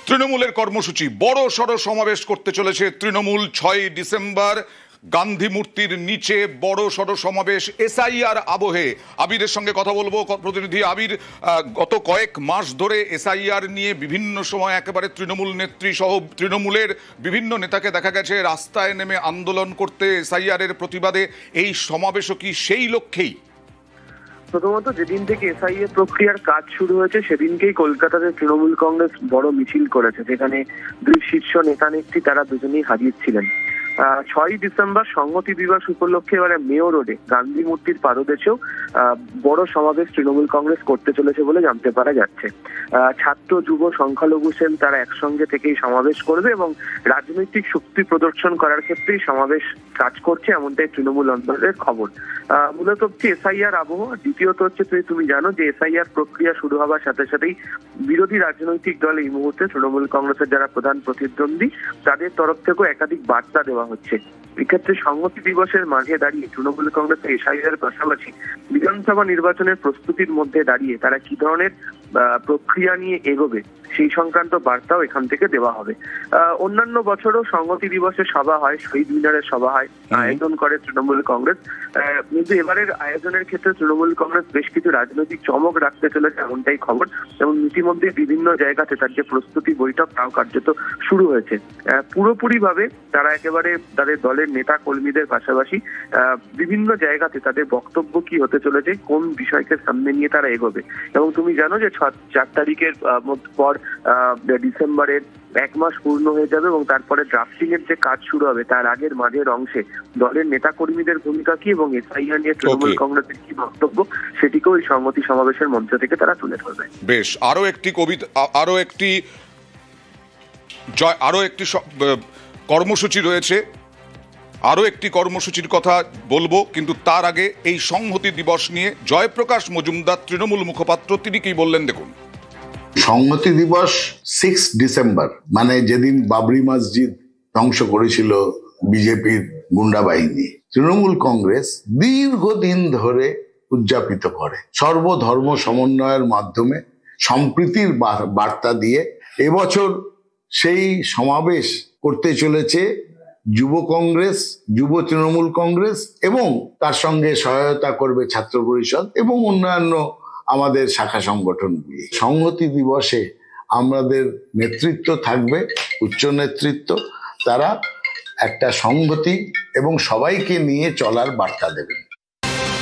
তৃণমূলের কর্মসূচি বড় সড় সমাবেশ করতে চলেছে তৃণমূল 6ই ডিসেম্বর গান্ধী মূর্তির নিচে বড় সড় সমাবেশ এসআইআর আবহে। আবিরের সঙ্গে কথা বলবো। প্রতিনিধি আবির, গত কয়েক মাস ধরে এসআইআর নিয়ে বিভিন্ন সময় একেবারে তৃণমূল নেত্রী সহ তৃণমূলের বিভিন্ন নেতাকে দেখা গেছে রাস্তায় নেমে আন্দোলন করতে এসআইআর এর প্রতিবাদে। এই সমাবেশও কি সেই লক্ষ্যেই? প্রথমত যেদিন থেকে এসআইআর প্রক্রিয়ার কাজ শুরু হয়েছে সেদিনকেই কলকাতাতে তৃণমূল কংগ্রেস বড় মিছিল করেছে, যেখানে দুই শীর্ষ নেতা নেত্রী তারা দুজনেই হাজির ছিলেন। 6ই ডিসেম্বর সংহতি দিবস উপলক্ষে এবারে মেয়র রোডে গান্ধী মূর্তির পাদদেশেও বড় সমাবেশ তৃণমূল কংগ্রেস করতে চলেছে বলে জানতে পারা যাচ্ছে। ছাত্র যুব সংখ্যালঘু সেল তারা একসঙ্গে থেকেই সমাবেশ করবে এবং রাজনৈতিক শক্তি প্রদর্শন করার ক্ষেত্রেই সমাবেশ কাজ করছে, এমনটাই তৃণমূল অঞ্চলের খবর। মূলত হচ্ছে এসআইআর আবহ। দ্বিতীয়ত হচ্ছে তুমি জানো যে এসআইআর প্রক্রিয়া শুরু হওয়ার সাথে সাথেই বিরোধী রাজনৈতিক দল এই মুহূর্তে তৃণমূল কংগ্রেসের যারা প্রধান প্রতিদ্বন্দ্বী তাদের তরফ থেকেও একাধিক বার্তা দেওয়া হচ্ছে। এক্ষেত্রে সংহতি দিবসের মাঝে দাঁড়িয়ে তৃণমূল কংগ্রেস এসআইআর পাশাপাশি বিধানসভা নির্বাচনের প্রস্তুতির মধ্যে দাঁড়িয়ে তারা কি ধরনের প্রক্রিয়া নিয়ে এগোবে সেই সংক্রান্ত বার্তাও এখান থেকে দেওয়া হবে। অন্যান্য বছরও সংহতি দিবসের সভা হয়, শহীদ মিনারের সভা হয়, আয়োজন করে তৃণমূল কংগ্রেস। কিন্তু এবারের আয়োজনের ক্ষেত্রে তৃণমূল কংগ্রেস বেশ কিছু রাজনৈতিক চমক রাখতে চলেছে, এমনটাই খবর। এবং ইতিমধ্যে বিভিন্ন জায়গাতে তার যে প্রস্তুতি বৈঠক তাও কার্যত শুরু হয়েছে। পুরোপুরি ভাবে তারা একেবারে তাদের দলের নেতা কর্মীদের পাশাপাশি বিভিন্ন জায়গাতে তাদের বক্তব্য কি হতে চলেছে, কোন বিষয়কে সামনে নিয়ে তারা এগোবে। এবং তুমি জানো যে 4 তারিখের পর ডিসেম্বরের 1 মাস পূর্ণ হয়ে যাবে এবং তারপরে ড্রাফটিং এর যে কাজ শুরু হবে তার আগের মাঝের অংশে দলের নেতা কর্মীদের ভূমিকা কি এবং এসআইআর নিয়ে তৃণমূল কংগ্রেসের কি বক্তব্য সেটিকেও এই সংহতি সমাবেশের মঞ্চ থেকে তারা তুলে ধরবে। বেশ, আরো একটি কর্মসূচি রয়েছে, আরো একটি কর্মসূচির কথা বলবো, কিন্তু তার আগে এই সংহতি দিবস নিয়ে জয়প্রকাশ মজুমদার তৃণমূল মুখপাত্র তিনি কি বললেন দেখুন। সংহতি দিবস 6 ডিসেম্বর মানে যেদিন বাবরি মসজিদ ধ্বংস করেছিল বিজেপির গুন্ডা বাহিনী, তৃণমূল কংগ্রেস দীর্ঘদিন ধরে উদযাপিত করে সর্বধর্ম সমন্বয়ের মাধ্যমে সম্প্রীতির বার্তা দিয়ে। এবছর সেই সমাবেশ করতে চলেছে যুব কংগ্রেস, যুব তৃণমূল কংগ্রেস এবং তার সঙ্গে সহায়তা করবে ছাত্র পরিষদ এবং অন্যান্য আমাদের শাখা সংগঠনগুলি। সংহতি দিবসে আমাদের নেতৃত্ব থাকবে, উচ্চ নেতৃত্ব, তারা একটা সংহতি এবং সবাইকে নিয়ে চলার বার্তা দেবেন।